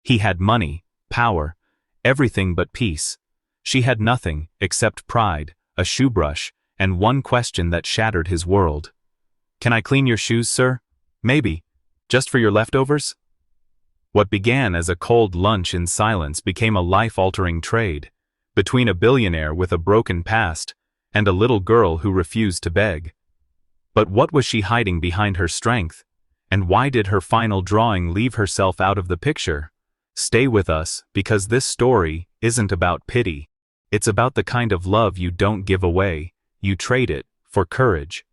He had money, power, everything but peace. She had nothing, except pride, a shoebrush, and one question that shattered his world. "Can I clean your shoes, sir? Maybe. Just for your leftovers?" What began as a cold lunch in silence became a life-altering trade, between a billionaire with a broken past and a little girl who refused to beg. But what was she hiding behind her strength? And why did her final drawing leave herself out of the picture? Stay with us, because this story isn't about pity. It's about the kind of love you don't give away, you trade it for courage.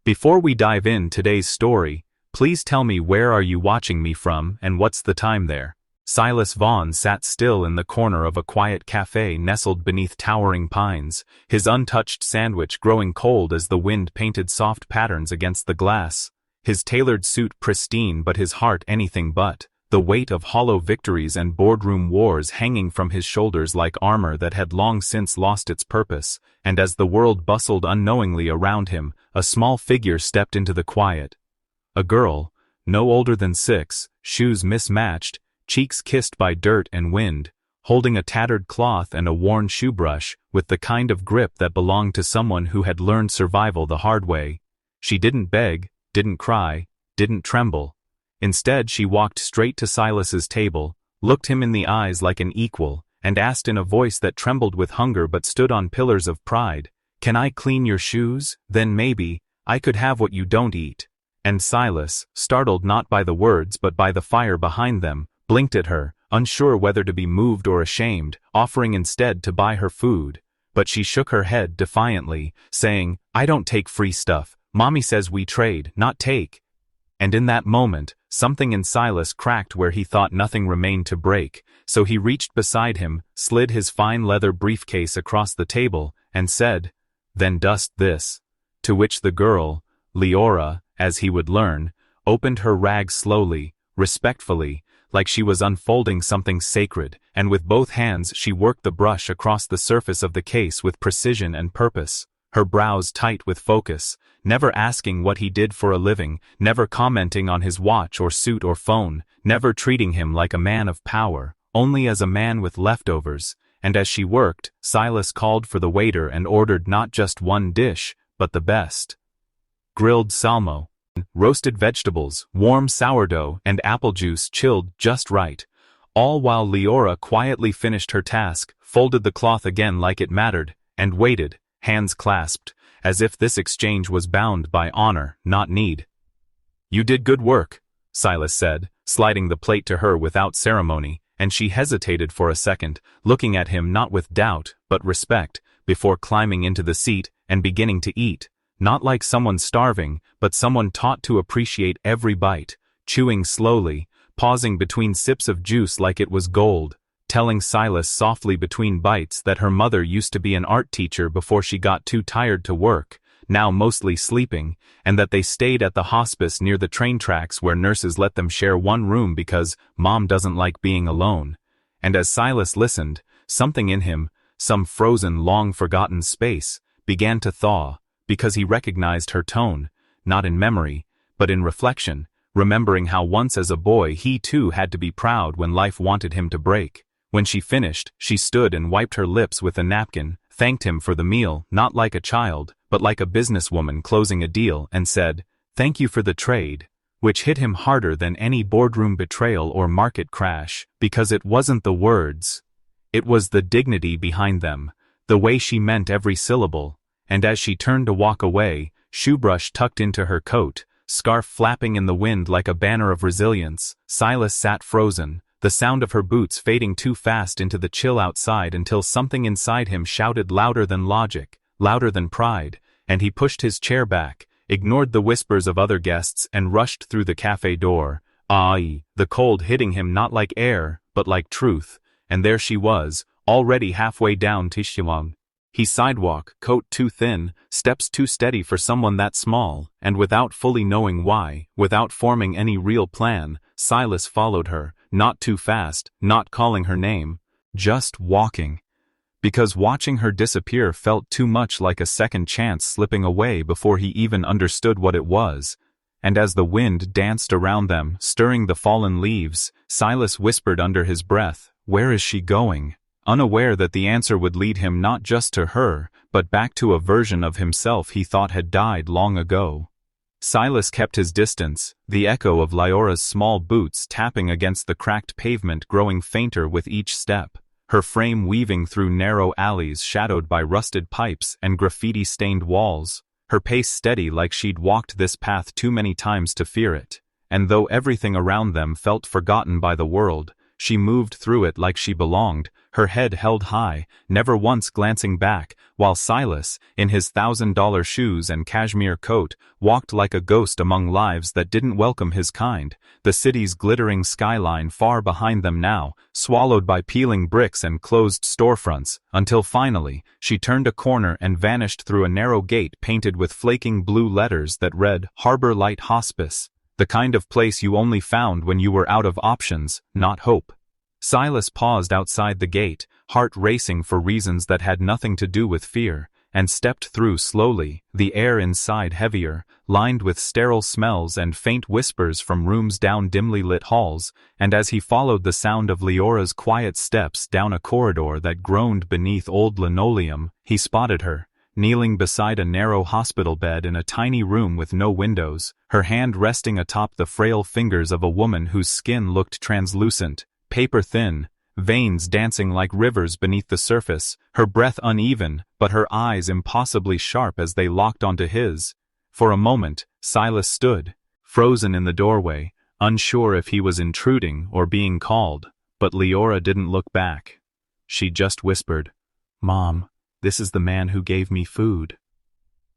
Before we dive in today's story, please tell me, where are you watching me from and what's the time there? Silas Vaughn sat still in the corner of a quiet cafe nestled beneath towering pines, his untouched sandwich growing cold as the wind painted soft patterns against the glass, his tailored suit pristine but his heart anything but, the weight of hollow victories and boardroom wars hanging from his shoulders like armor that had long since lost its purpose, and as the world bustled unknowingly around him, a small figure stepped into the quiet. A girl, no older than 6, shoes mismatched, cheeks kissed by dirt and wind, holding a tattered cloth and a worn shoe brush, with the kind of grip that belonged to someone who had learned survival the hard way. She didn't beg, didn't cry, didn't tremble. Instead, she walked straight to Silas's table, looked him in the eyes like an equal, and asked in a voice that trembled with hunger but stood on pillars of pride, "Can I clean your shoes? Then maybe I could have what you don't eat." And Silas, startled not by the words but by the fire behind them, blinked at her, unsure whether to be moved or ashamed, offering instead to buy her food. But she shook her head defiantly, saying, "I don't take free stuff. Mommy says we trade, not take." And in that moment, something in Silas cracked where he thought nothing remained to break, so he reached beside him, slid his fine leather briefcase across the table, and said, "Then dust this." To which the girl, Leora, as he would learn, opened her rags slowly, respectfully, like she was unfolding something sacred, and with both hands she worked the brush across the surface of the case with precision and purpose, her brows tight with focus, never asking what he did for a living, never commenting on his watch or suit or phone, never treating him like a man of power, only as a man with leftovers. And as she worked, Silas called for the waiter and ordered not just one dish, but the best. Grilled salmo, roasted vegetables, warm sourdough, and apple juice chilled just right, all while Leora quietly finished her task, folded the cloth again like it mattered, and waited, hands clasped, as if this exchange was bound by honor, not need. "You did good work," Silas said, sliding the plate to her without ceremony, and she hesitated for a second, looking at him not with doubt, but respect, before climbing into the seat and beginning to eat. Not like someone starving, but someone taught to appreciate every bite, chewing slowly, pausing between sips of juice like it was gold, telling Silas softly between bites that her mother used to be an art teacher before she got too tired to work, now mostly sleeping, and that they stayed at the hospice near the train tracks where nurses let them share one room because Mom doesn't like being alone. And as Silas listened, something in him, some frozen, long-forgotten space, began to thaw, because he recognized her tone, not in memory, but in reflection, remembering how once as a boy he too had to be proud when life wanted him to break. When she finished, she stood and wiped her lips with a napkin, thanked him for the meal, not like a child, but like a businesswoman closing a deal, and said, "Thank you for the trade," which hit him harder than any boardroom betrayal or market crash, because it wasn't the words. It was the dignity behind them, the way she meant every syllable. And as she turned to walk away, shoebrush tucked into her coat, scarf flapping in the wind like a banner of resilience, Silas sat frozen, the sound of her boots fading too fast into the chill outside until something inside him shouted louder than logic, louder than pride, and he pushed his chair back, ignored the whispers of other guests and rushed through the cafe door, the cold hitting him not like air, but like truth, and there she was, already halfway down Tishiwang. He sidewalk, coat too thin, steps too steady for someone that small, and without fully knowing why, without forming any real plan, Silas followed her, not too fast, not calling her name, just walking. Because watching her disappear felt too much like a second chance slipping away before he even understood what it was. and as the wind danced around them, stirring the fallen leaves, Silas whispered under his breath, "Where is she going?" Unaware that the answer would lead him not just to her, but back to a version of himself he thought had died long ago. Silas kept his distance, the echo of Lyora's small boots tapping against the cracked pavement growing fainter with each step, her frame weaving through narrow alleys shadowed by rusted pipes and graffiti-stained walls, her pace steady like she'd walked this path too many times to fear it, and though everything around them felt forgotten by the world, she moved through it like she belonged, her head held high, never once glancing back, while Silas, in his $1,000 shoes and cashmere coat, walked like a ghost among lives that didn't welcome his kind, the city's glittering skyline far behind them now, swallowed by peeling bricks and closed storefronts, until finally, she turned a corner and vanished through a narrow gate painted with flaking blue letters that read, "Harbor Light Hospice," the kind of place you only found when you were out of options, not hope. Silas paused outside the gate, heart racing for reasons that had nothing to do with fear, and stepped through slowly, the air inside heavier, lined with sterile smells and faint whispers from rooms down dimly lit halls, and as he followed the sound of Lyora's quiet steps down a corridor that groaned beneath old linoleum, he spotted her, kneeling beside a narrow hospital bed in a tiny room with no windows, her hand resting atop the frail fingers of a woman whose skin looked translucent, paper-thin, veins dancing like rivers beneath the surface, her breath uneven, but her eyes impossibly sharp as they locked onto his. For a moment, Silas stood, frozen in the doorway, unsure if he was intruding or being called, but Leora didn't look back. She just whispered, "Mom, this is the man who gave me food."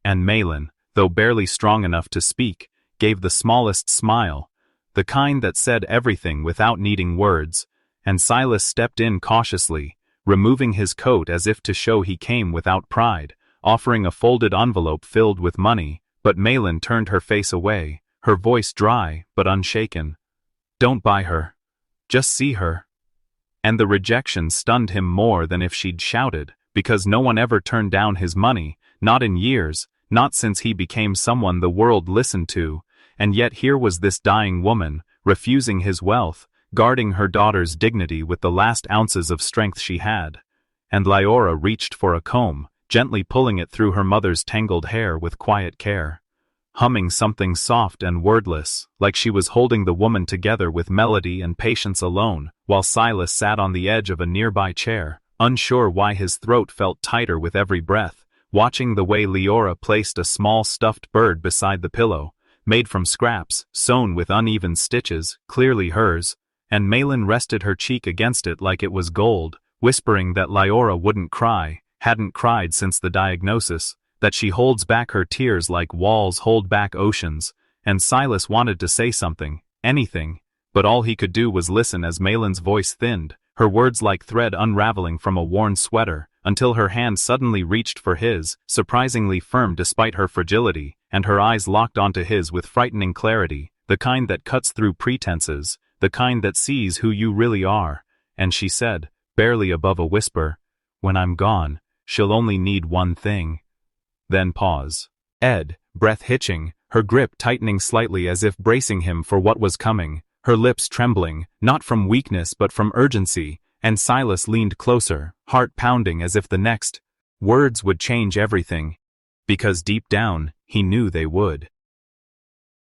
And Malin, though barely strong enough to speak, gave the smallest smile, the kind that said everything without needing words, and Silas stepped in cautiously, removing his coat as if to show he came without pride, offering a folded envelope filled with money, but Malin turned her face away, her voice dry but unshaken. "Don't buy her. Just see her." And the rejection stunned him more than if she'd shouted, because no one ever turned down his money, not in years, not since he became someone the world listened to, and yet here was this dying woman, refusing his wealth, guarding her daughter's dignity with the last ounces of strength she had. And Lyora reached for a comb, gently pulling it through her mother's tangled hair with quiet care, humming something soft and wordless, like she was holding the woman together with melody and patience alone, while Silas sat on the edge of a nearby chair, unsure why his throat felt tighter with every breath, watching the way Leora placed a small stuffed bird beside the pillow, made from scraps, sewn with uneven stitches, clearly hers, and Malin rested her cheek against it like it was gold, whispering that Lyora wouldn't cry, hadn't cried since the diagnosis, that she holds back her tears like walls hold back oceans, and Silas wanted to say something, anything, but all he could do was listen as Malin's voice thinned, her words like thread unraveling from a worn sweater, until her hand suddenly reached for his, surprisingly firm despite her fragility, and her eyes locked onto his with frightening clarity, the kind that cuts through pretenses, the kind that sees who you really are, and she said, barely above a whisper, "When I'm gone, she'll only need one thing." Then pause. Ed, breath hitching, her grip tightening slightly as if bracing him for what was coming, her lips trembling, not from weakness but from urgency, and Silas leaned closer, heart pounding as if the next words would change everything, because deep down, he knew they would.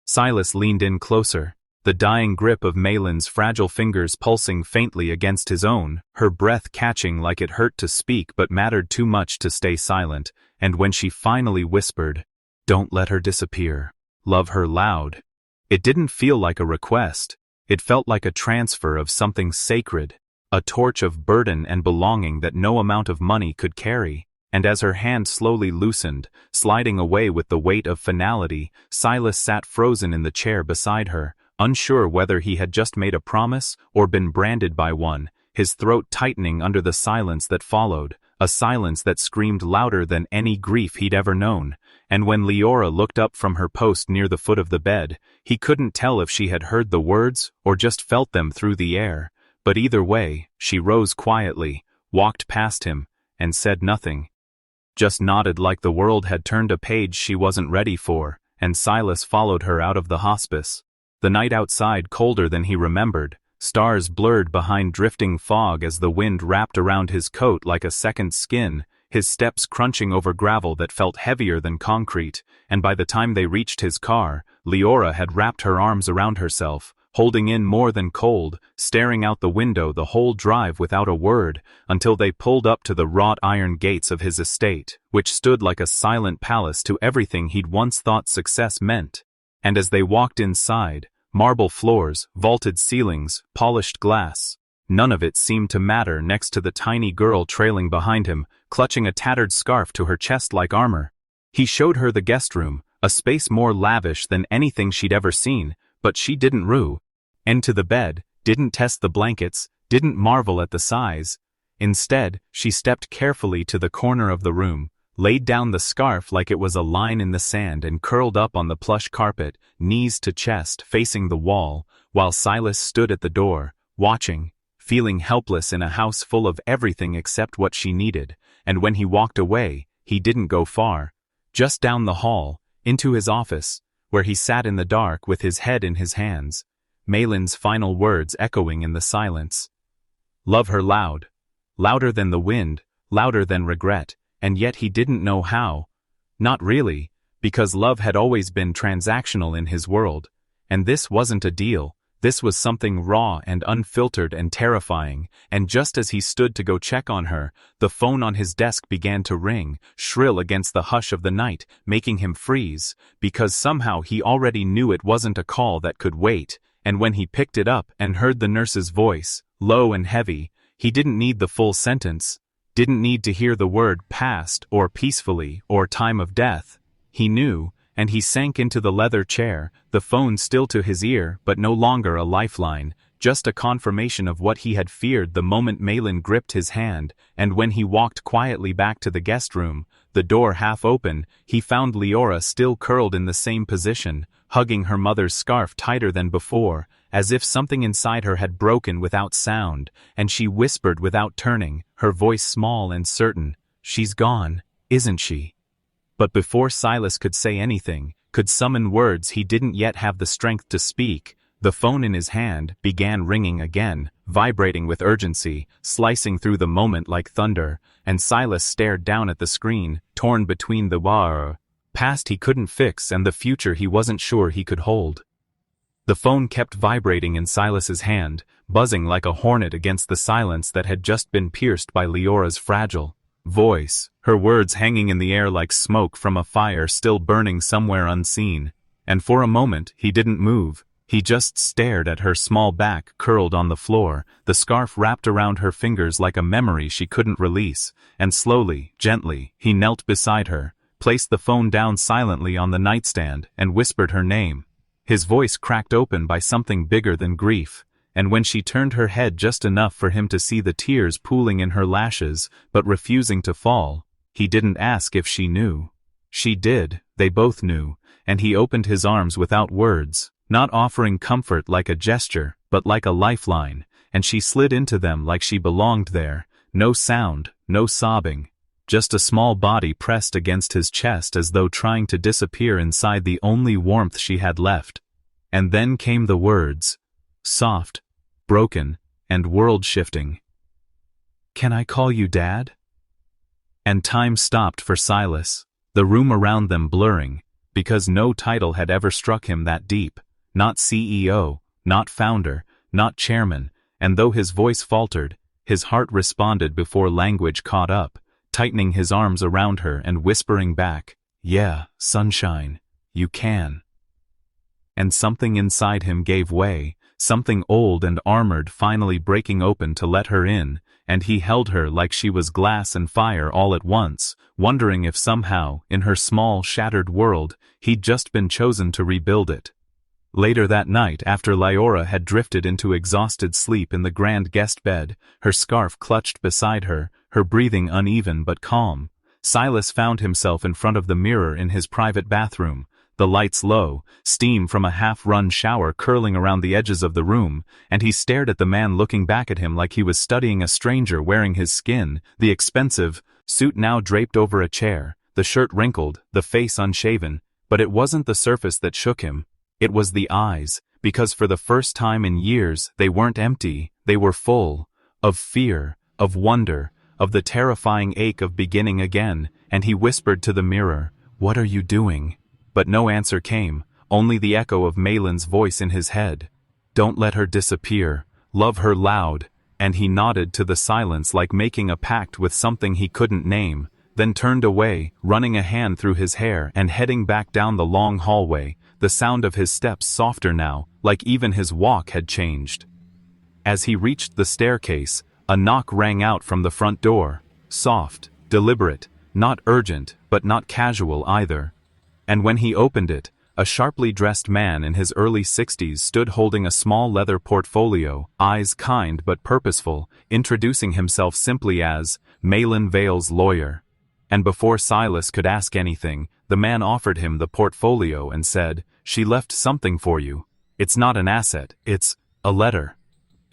Silas leaned in closer, the dying grip of Malin's fragile fingers pulsing faintly against his own, her breath catching like it hurt to speak but mattered too much to stay silent, and when she finally whispered, "Don't let her disappear. Love her loud." It didn't feel like a request, it felt like a transfer of something sacred, a torch of burden and belonging that no amount of money could carry, and as her hand slowly loosened, sliding away with the weight of finality, Silas sat frozen in the chair beside her, unsure whether he had just made a promise or been branded by one, his throat tightening under the silence that followed, a silence that screamed louder than any grief he'd ever known, and when Leora looked up from her post near the foot of the bed, he couldn't tell if she had heard the words or just felt them through the air, but either way, she rose quietly, walked past him, and said nothing. Just nodded like the world had turned a page she wasn't ready for, and Silas followed her out of the hospice. The night outside colder than he remembered, stars blurred behind drifting fog as the wind wrapped around his coat like a second skin, his steps crunching over gravel that felt heavier than concrete, and by the time they reached his car, Leora had wrapped her arms around herself, holding in more than cold, staring out the window the whole drive without a word, until they pulled up to the wrought iron gates of his estate, which stood like a silent palace to everything he'd once thought success meant. And as they walked inside, marble floors, vaulted ceilings, polished glass, none of it seemed to matter next to the tiny girl trailing behind him, clutching a tattered scarf to her chest like armor. He showed her the guest room, a space more lavish than anything she'd ever seen, but she didn't rue. And to the bed, didn't test the blankets, didn't marvel at the size. Instead, she stepped carefully to the corner of the room, laid down the scarf like it was a line in the sand and curled up on the plush carpet, knees to chest, facing the wall, while Silas stood at the door, watching, feeling helpless in a house full of everything except what she needed, and when he walked away, he didn't go far. Just down the hall, into his office, where he sat in the dark with his head in his hands, Malin's final words echoing in the silence. Love her loud. Louder than the wind, louder than regret, and yet he didn't know how. Not really, because love had always been transactional in his world, and this wasn't a deal. This was something raw and unfiltered and terrifying, and just as he stood to go check on her, the phone on his desk began to ring, shrill against the hush of the night, making him freeze, because somehow he already knew it wasn't a call that could wait, and when he picked it up and heard the nurse's voice, low and heavy, he didn't need the full sentence, didn't need to hear the word past or peacefully or time of death. He knew, and he sank into the leather chair, the phone still to his ear but no longer a lifeline, just a confirmation of what he had feared the moment Malin gripped his hand, and when he walked quietly back to the guest room, the door half open, he found Leora still curled in the same position, hugging her mother's scarf tighter than before, as if something inside her had broken without sound, and she whispered without turning, her voice small and certain, "She's gone, isn't she?" But before Silas could say anything, could summon words he didn't yet have the strength to speak, the phone in his hand began ringing again, vibrating with urgency, slicing through the moment like thunder, and Silas stared down at the screen, torn between the past he couldn't fix and the future he wasn't sure he could hold. The phone kept vibrating in Silas's hand, buzzing like a hornet against the silence that had just been pierced by Leora's fragile voice, her words hanging in the air like smoke from a fire still burning somewhere unseen. And for a moment he didn't move, he just stared at her small back curled on the floor, the scarf wrapped around her fingers like a memory she couldn't release, and slowly, gently, he knelt beside her, placed the phone down silently on the nightstand, and whispered her name. His voice cracked open by something bigger than grief, and when she turned her head just enough for him to see the tears pooling in her lashes, but refusing to fall, he didn't ask if she knew. She did, they both knew, and he opened his arms without words, not offering comfort like a gesture, but like a lifeline, and she slid into them like she belonged there, no sound, no sobbing, just a small body pressed against his chest as though trying to disappear inside the only warmth she had left. And then came the words, soft, broken, and world-shifting. "Can I call you Dad?" And time stopped for Silas, the room around them blurring, because no title had ever struck him that deep, not CEO, not founder, not chairman, and though his voice faltered, his heart responded before language caught up, tightening his arms around her and whispering back, "Yeah, sunshine, you can." And something inside him gave way, something old and armored finally breaking open to let her in, and he held her like she was glass and fire all at once, wondering if somehow, in her small, shattered world, he'd just been chosen to rebuild it. Later that night, after Leora had drifted into exhausted sleep in the grand guest bed, her scarf clutched beside her, her breathing uneven but calm, Silas found himself in front of the mirror in his private bathroom, the lights low, steam from a half-run shower curling around the edges of the room, and he stared at the man looking back at him like he was studying a stranger wearing his skin, the expensive suit now draped over a chair, the shirt wrinkled, the face unshaven, But it wasn't the surface that shook him, it was the eyes, because for the first time in years they weren't empty, they were full of fear, of wonder, of the terrifying ache of beginning again, and he whispered to the mirror, "What are you doing?" But no answer came, only the echo of Malin's voice in his head. "Don't let her disappear, love her loud," and he nodded to the silence like making a pact with something he couldn't name, then turned away, running a hand through his hair and heading back down the long hallway, the sound of his steps softer now, like even his walk had changed. As he reached the staircase, a knock rang out from the front door, soft, deliberate, not urgent, but not casual either. And when he opened it, a sharply dressed man in his early 60s stood holding a small leather portfolio, eyes kind but purposeful, introducing himself simply as Malin Vale's lawyer. And before Silas could ask anything, the man offered him the portfolio and said, "She left something for you. It's not an asset, it's a letter."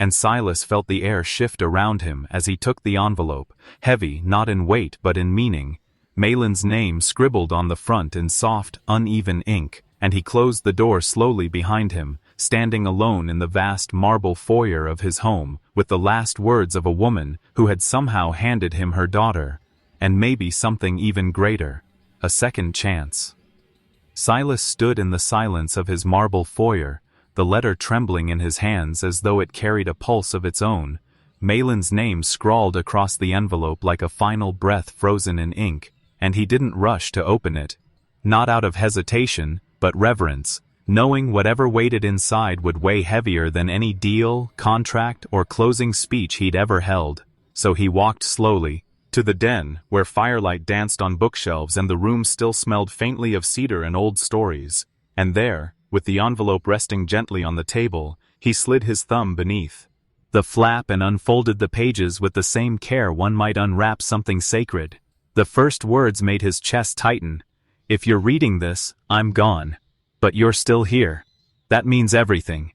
And Silas felt the air shift around him as he took the envelope, heavy not in weight but in meaning. Malin's name scribbled on the front in soft, uneven ink, and he closed the door slowly behind him, standing alone in the vast marble foyer of his home, with the last words of a woman who had somehow handed him her daughter, and maybe something even greater, a second chance. Silas stood in the silence of his marble foyer, the letter trembling in his hands as though it carried a pulse of its own, Malin's name scrawled across the envelope like a final breath frozen in ink, and he didn't rush to open it. Not out of hesitation, but reverence, knowing whatever waited inside would weigh heavier than any deal, contract, or closing speech he'd ever held. So he walked slowly to the den, where firelight danced on bookshelves and the room still smelled faintly of cedar and old stories. And there, with the envelope resting gently on the table, he slid his thumb beneath the flap and unfolded the pages with the same care one might unwrap something sacred. The first words made his chest tighten. "If you're reading this, I'm gone. But you're still here. That means everything."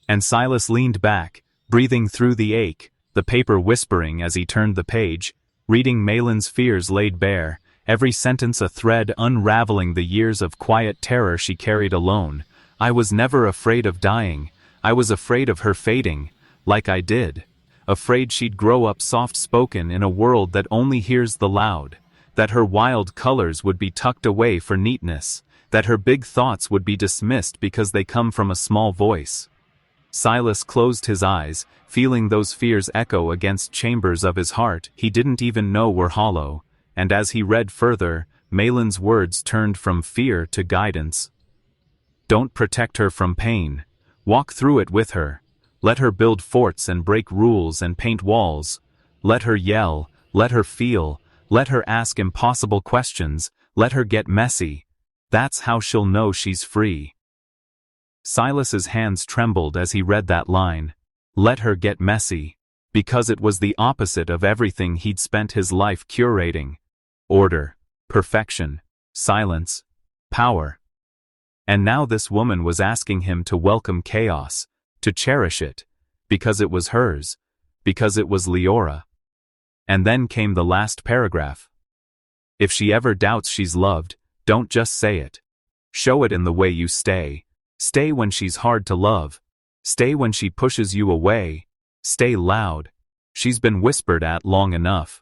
And Silas leaned back, breathing through the ache, the paper whispering as he turned the page, reading Malin's fears laid bare, every sentence a thread unraveling the years of quiet terror she carried alone. "I was never afraid of dying. I was afraid of her fading, like I did. Afraid she'd grow up soft-spoken in a world that only hears the loud, that her wild colors would be tucked away for neatness, that her big thoughts would be dismissed because they come from a small voice." Silas closed his eyes, feeling those fears echo against chambers of his heart he didn't even know were hollow, and as he read further, Malin's words turned from fear to guidance. "Don't protect her from pain. Walk through it with her. Let her build forts and break rules and paint walls. Let her yell, let her feel, let her ask impossible questions, let her get messy. That's how she'll know she's free." Silas's hands trembled as he read that line. Let her get messy. Because it was the opposite of everything he'd spent his life curating. Order, perfection, silence, power. And now this woman was asking him to welcome chaos, to cherish it, because it was hers, because it was Leora. And then came the last paragraph. "If she ever doubts she's loved, don't just say it. Show it in the way you stay. Stay when she's hard to love. Stay when she pushes you away. Stay loud. She's been whispered at long enough."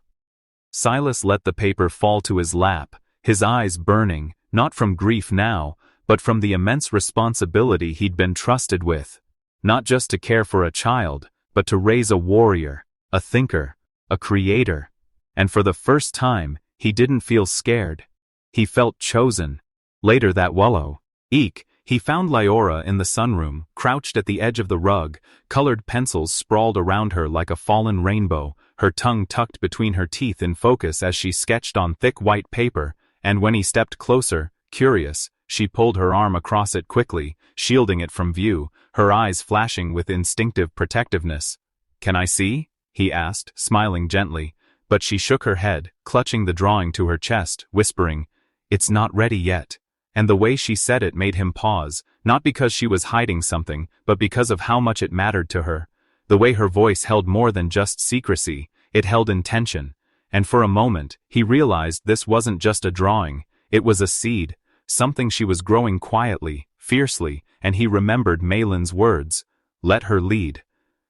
Silas let the paper fall to his lap, his eyes burning, not from grief now, but from the immense responsibility he'd been trusted with. Not just to care for a child, but to raise a warrior, a thinker, a creator. And for the first time, he didn't feel scared. He felt chosen. Later that week, he found Leora in the sunroom, crouched at the edge of the rug, colored pencils sprawled around her like a fallen rainbow, her tongue tucked between her teeth in focus as she sketched on thick white paper, and when he stepped closer, curious, she pulled her arm across it quickly, shielding it from view, her eyes flashing with instinctive protectiveness. "Can I see?" he asked, smiling gently, but she shook her head, clutching the drawing to her chest, whispering, "It's not ready yet." And the way she said it made him pause, not because she was hiding something, but because of how much it mattered to her. The way her voice held more than just secrecy, it held intention. And for a moment, he realized this wasn't just a drawing, it was a seed, something she was growing quietly, fiercely, and he remembered Malin's words, "Let her lead."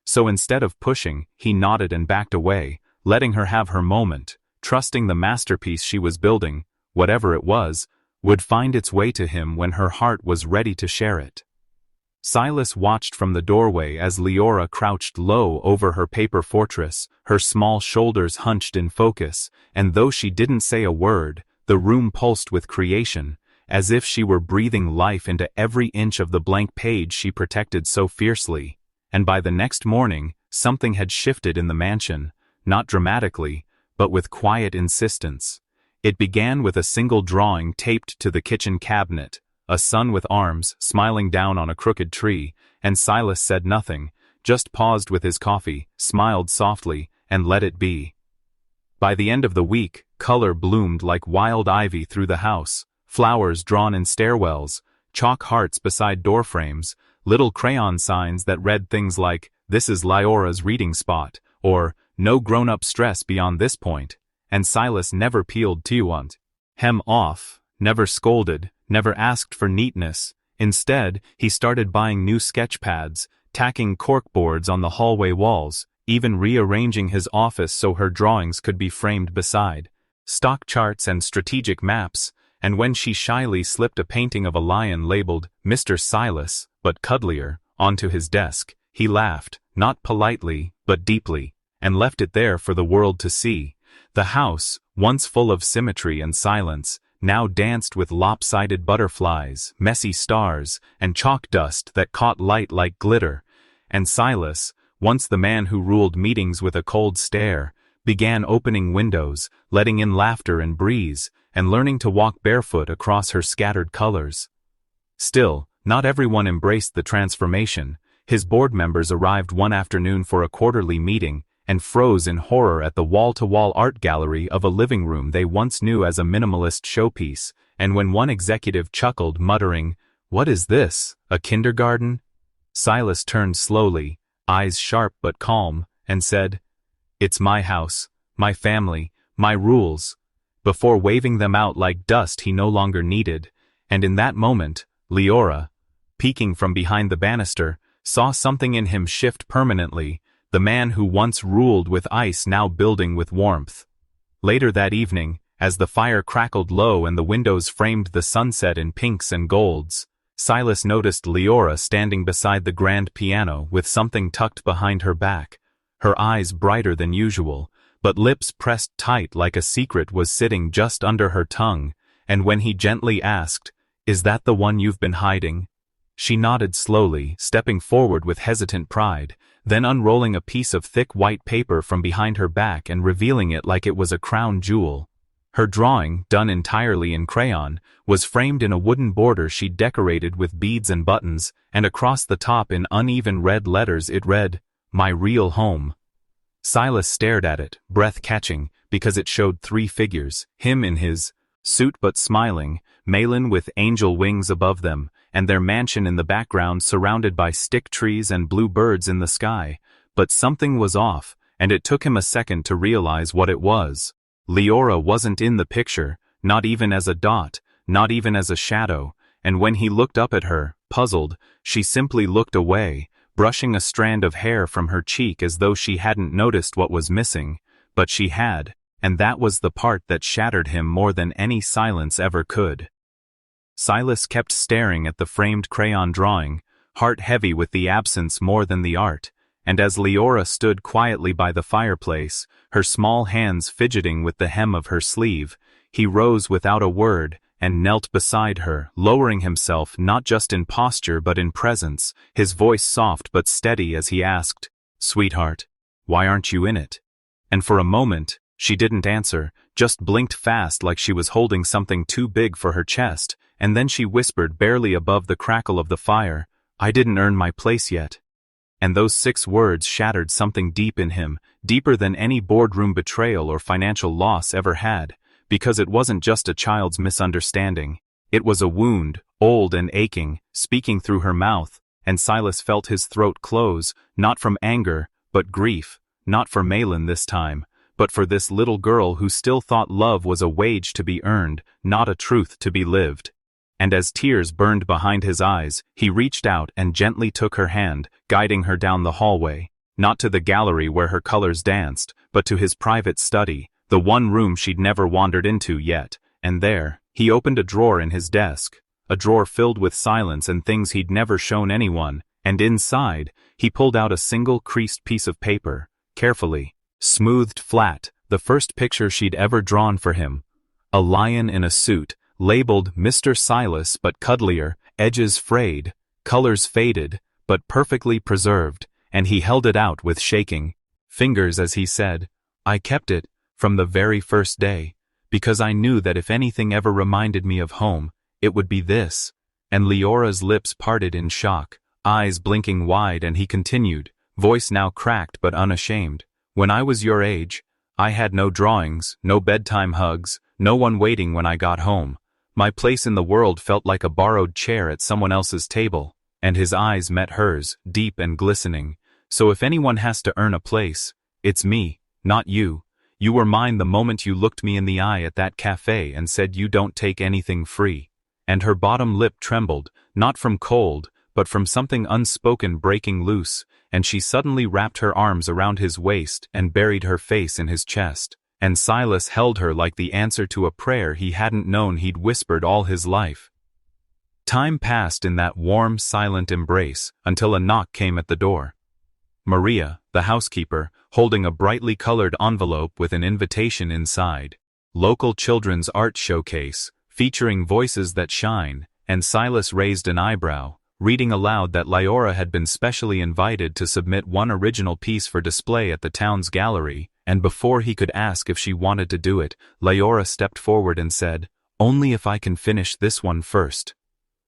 So instead of pushing, he nodded and backed away, letting her have her moment, trusting the masterpiece she was building, whatever it was, would find its way to him when her heart was ready to share it. Silas watched from the doorway as Leora crouched low over her paper fortress, her small shoulders hunched in focus, and though she didn't say a word, the room pulsed with creation, as if she were breathing life into every inch of the blank page she protected so fiercely. And by the next morning, something had shifted in the mansion, not dramatically, but with quiet insistence. It began with a single drawing taped to the kitchen cabinet, a sun with arms smiling down on a crooked tree, and Silas said nothing, just paused with his coffee, smiled softly, and let it be. By the end of the week, color bloomed like wild ivy through the house, flowers drawn in stairwells, chalk hearts beside doorframes, little crayon signs that read things like, "This is Leora's reading spot," or "No grown-up stress beyond this point," and Silas never peeled hem off, never scolded, never asked for neatness. Instead, he started buying new sketch pads, tacking corkboards on the hallway walls, even rearranging his office so her drawings could be framed beside stock charts and strategic maps, and when she shyly slipped a painting of a lion labeled Mr. Silas, but cuddlier, onto his desk, he laughed, not politely, but deeply, and left it there for the world to see. The house, once full of symmetry and silence, now danced with lopsided butterflies, messy stars, and chalk dust that caught light like glitter. And Silas, once the man who ruled meetings with a cold stare, began opening windows, letting in laughter and breeze, and learning to walk barefoot across her scattered colors. Still, not everyone embraced the transformation. His board members arrived one afternoon for a quarterly meeting, and froze in horror at the wall-to-wall art gallery of a living room they once knew as a minimalist showpiece, and when one executive chuckled, muttering, "What is this, a kindergarten?" Silas turned slowly, eyes sharp but calm, and said, "It's my house, my family, my rules," before waving them out like dust he no longer needed, and in that moment, Leora, peeking from behind the banister, saw something in him shift permanently, the man who once ruled with ice now building with warmth. Later that evening, as the fire crackled low and the windows framed the sunset in pinks and golds, Silas noticed Leora standing beside the grand piano with something tucked behind her back, her eyes brighter than usual, but lips pressed tight like a secret was sitting just under her tongue, and when he gently asked, "Is that the one you've been hiding?" she nodded slowly, stepping forward with hesitant pride, then unrolling a piece of thick white paper from behind her back and revealing it like it was a crown jewel. Her drawing, done entirely in crayon, was framed in a wooden border she'd decorated with beads and buttons, and across the top in uneven red letters it read, "My Real Home." Silas stared at it, breath-catching, because it showed three figures, him in his suit but smiling, Malin with angel wings above them, and their mansion in the background surrounded by stick trees and blue birds in the sky. But something was off, and it took him a second to realize what it was. Leora wasn't in the picture, not even as a dot, not even as a shadow, and when he looked up at her, puzzled, she simply looked away, brushing a strand of hair from her cheek as though she hadn't noticed what was missing, but she had, and that was the part that shattered him more than any silence ever could. Silas kept staring at the framed crayon drawing, heart heavy with the absence more than the art, and as Leora stood quietly by the fireplace, her small hands fidgeting with the hem of her sleeve, he rose without a word and knelt beside her, lowering himself not just in posture but in presence, his voice soft but steady as he asked, "Sweetheart, why aren't you in it?" And for a moment, she didn't answer, just blinked fast like she was holding something too big for her chest, and then she whispered barely above the crackle of the fire, "I didn't earn my place yet." And those 6 words shattered something deep in him, deeper than any boardroom betrayal or financial loss ever had, because it wasn't just a child's misunderstanding. It was a wound, old and aching, speaking through her mouth, and Silas felt his throat close, not from anger, but grief, not for Malin this time, but for this little girl who still thought love was a wage to be earned, not a truth to be lived. and as tears burned behind his eyes, he reached out and gently took her hand, guiding her down the hallway, not to the gallery where her colors danced, but to his private study, the one room she'd never wandered into yet. And there, he opened a drawer in his desk, a drawer filled with silence and things he'd never shown anyone, and inside, he pulled out a single creased piece of paper, carefully, smoothed flat, the first picture she'd ever drawn for him. A lion in a suit, labeled Mr. Silas but cuddlier, edges frayed, colors faded, but perfectly preserved, and he held it out with shaking fingers as he said, "I kept it, from the very first day, because I knew that if anything ever reminded me of home, it would be this." And Leora's lips parted in shock, eyes blinking wide, and he continued, voice now cracked but unashamed, "When I was your age, I had no drawings, no bedtime hugs, no one waiting when I got home. My place in the world felt like a borrowed chair at someone else's table." And his eyes met hers, deep and glistening. "So if anyone has to earn a place, it's me, not you. You were mine the moment you looked me in the eye at that cafe and said you don't take anything free." And her bottom lip trembled, not from cold, but from something unspoken breaking loose, and she suddenly wrapped her arms around his waist and buried her face in his chest. And Silas held her like the answer to a prayer he hadn't known he'd whispered all his life. Time passed in that warm, silent embrace, until a knock came at the door. Maria, the housekeeper, holding a brightly colored envelope with an invitation inside. Local children's art showcase, featuring voices that shine, and Silas raised an eyebrow, reading aloud that Leora had been specially invited to submit one original piece for display at the town's gallery, and before he could ask if she wanted to do it, Leora stepped forward and said, "Only if I can finish this one first."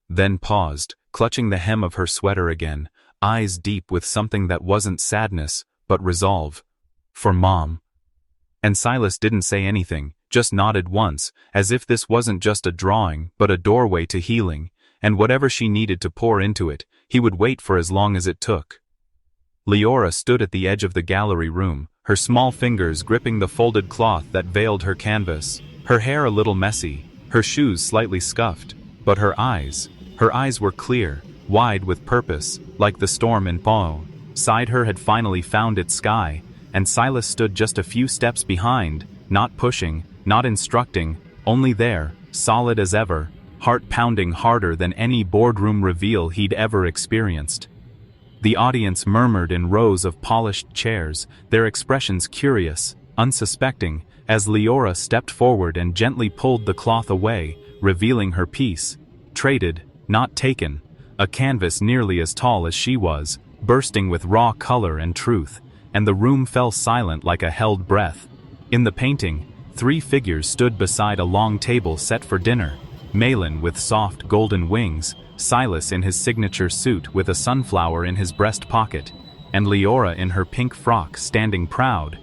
Then paused, clutching the hem of her sweater again, eyes deep with something that wasn't sadness, but resolve. "For Mom." And Silas didn't say anything, just nodded once, as if this wasn't just a drawing, but a doorway to healing, and whatever she needed to pour into it, he would wait for as long as it took. Leora stood at the edge of the gallery room, her small fingers gripping the folded cloth that veiled her canvas, her hair a little messy, her shoes slightly scuffed, but her eyes were clear, wide with purpose, like the storm in Po. Side her had finally found its sky, and Silas stood just a few steps behind, not pushing, not instructing, only there, solid as ever, heart pounding harder than any boardroom reveal he'd ever experienced. The audience murmured in rows of polished chairs, their expressions curious, unsuspecting, as Leora stepped forward and gently pulled the cloth away, revealing her piece. Traded, not taken, a canvas nearly as tall as she was, bursting with raw color and truth, and the room fell silent like a held breath. In the painting, 3 figures stood beside a long table set for dinner, Malin with soft golden wings, Silas in his signature suit with a sunflower in his breast pocket, and Leora in her pink frock standing proud.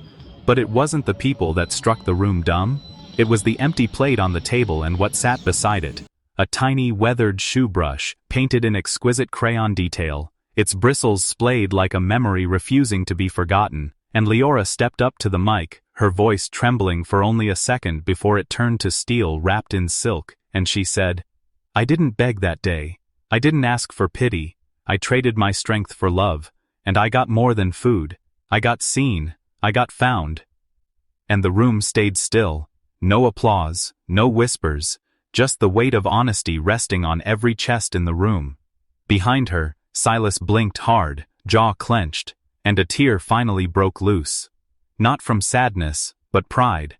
But it wasn't the people that struck the room dumb. It was the empty plate on the table and what sat beside it. A tiny weathered shoe brush, painted in exquisite crayon detail, its bristles splayed like a memory refusing to be forgotten, and Leora stepped up to the mic, her voice trembling for only a second before it turned to steel wrapped in silk, and she said, "I didn't beg that day. I didn't ask for pity. I traded my strength for love, and I got more than food. I got seen, I got found." And the room stayed still. No applause, no whispers, just the weight of honesty resting on every chest in the room. Behind her, Silas blinked hard, jaw clenched, and a tear finally broke loose. Not from sadness, but pride.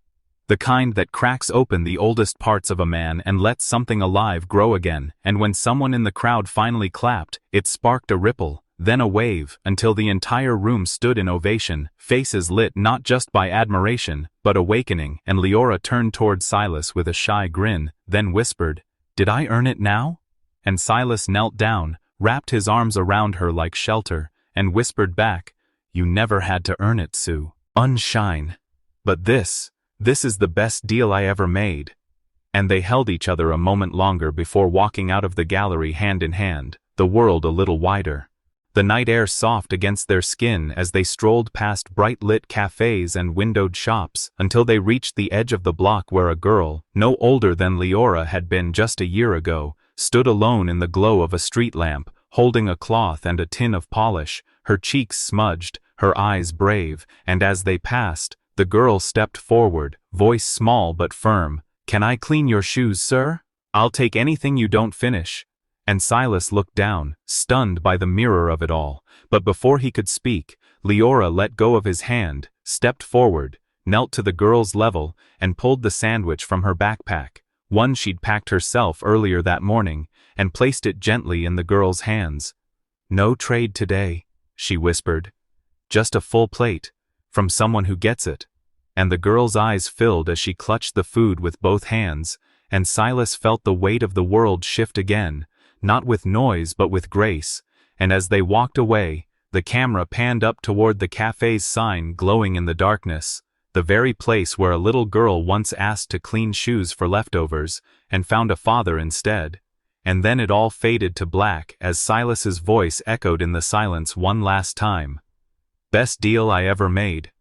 The kind that cracks open the oldest parts of a man and lets something alive grow again, and when someone in the crowd finally clapped, it sparked a ripple, then a wave, until the entire room stood in ovation, faces lit not just by admiration, but awakening, and Leora turned toward Silas with a shy grin, then whispered, "Did I earn it now?" And Silas knelt down, wrapped his arms around her like shelter, and whispered back, "You never had to earn it, Sue. Unshine. But this is the best deal I ever made." And they held each other a moment longer before walking out of the gallery hand in hand, the world a little wider. The night air soft against their skin as they strolled past bright-lit cafes and windowed shops until they reached the edge of the block where a girl, no older than Leora had been just a year ago, stood alone in the glow of a street lamp, holding a cloth and a tin of polish, her cheeks smudged, her eyes brave, and as they passed, the girl stepped forward, voice small but firm. "Can I clean your shoes, sir? I'll take anything you don't finish." And Silas looked down, stunned by the mirror of it all, but before he could speak, Leora let go of his hand, stepped forward, knelt to the girl's level, and pulled the sandwich from her backpack, one she'd packed herself earlier that morning, and placed it gently in the girl's hands. "No trade today," she whispered. "Just a full plate, from someone who gets it." And the girl's eyes filled as she clutched the food with both hands, and Silas felt the weight of the world shift again, not with noise but with grace, and as they walked away, the camera panned up toward the cafe's sign glowing in the darkness, the very place where a little girl once asked to clean shoes for leftovers, and found a father instead. And then it all faded to black as Silas's voice echoed in the silence one last time. "Best deal I ever made."